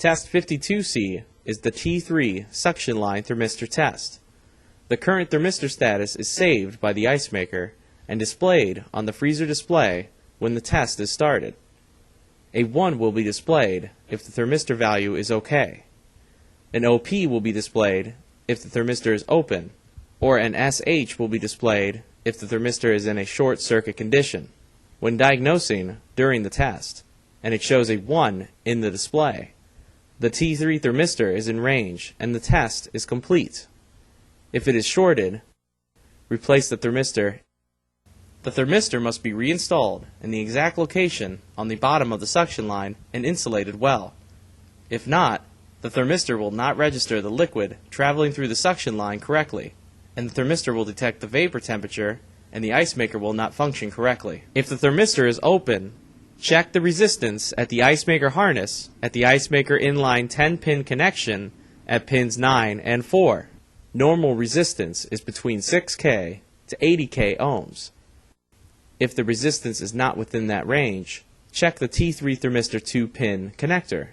Test 52C is the T3 suction line thermistor test. The current thermistor status is saved by the ice maker and displayed on the freezer display when the test is started. A 1 will be displayed if the thermistor value is OK. An OP will be displayed if the thermistor is open, or an SH will be displayed if the thermistor is in a short circuit condition. When diagnosing during the test, and it shows a 1 in the display, the T3 thermistor is in range and the test is complete. If it is shorted, replace the thermistor. The thermistor must be reinstalled in the exact location on the bottom of the suction line and insulated well. If not, the thermistor will not register the liquid traveling through the suction line correctly, and the thermistor will detect the vapor temperature and the ice maker will not function correctly. If the thermistor is open, check the resistance at the ice maker harness at the ice maker inline 10-pin connection at pins 9 and 4. Normal resistance is between 6K to 80K ohms. If the resistance is not within that range, check the T3 thermistor 2-pin connector.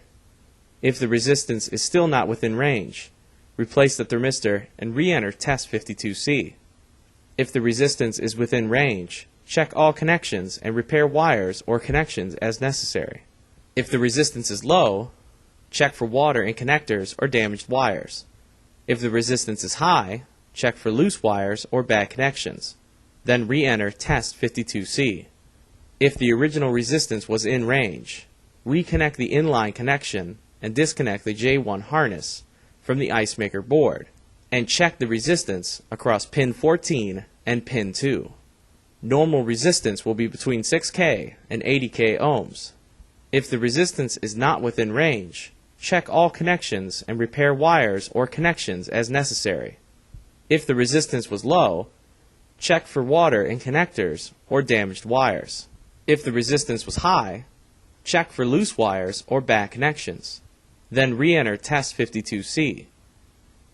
If the resistance is still not within range, replace the thermistor and re-enter test 52C. If the resistance is within range, check all connections and repair wires or connections as necessary. If the resistance is low, check for water in connectors or damaged wires. If the resistance is high, check for loose wires or bad connections. Then re-enter test 52C. If the original resistance was in range, reconnect the inline connection and disconnect the J1 harness from the ice maker board and check the resistance across pin 14 and pin 2. Normal resistance will be between 6K and 80K ohms. If the resistance is not within range, check all connections and repair wires or connections as necessary. If the resistance was low, check for water in connectors or damaged wires. If the resistance was high, check for loose wires or bad connections. Then re-enter test 52C.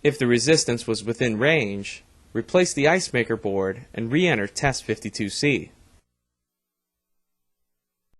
If the resistance was within range, replace the ice maker board and re-enter test 52C.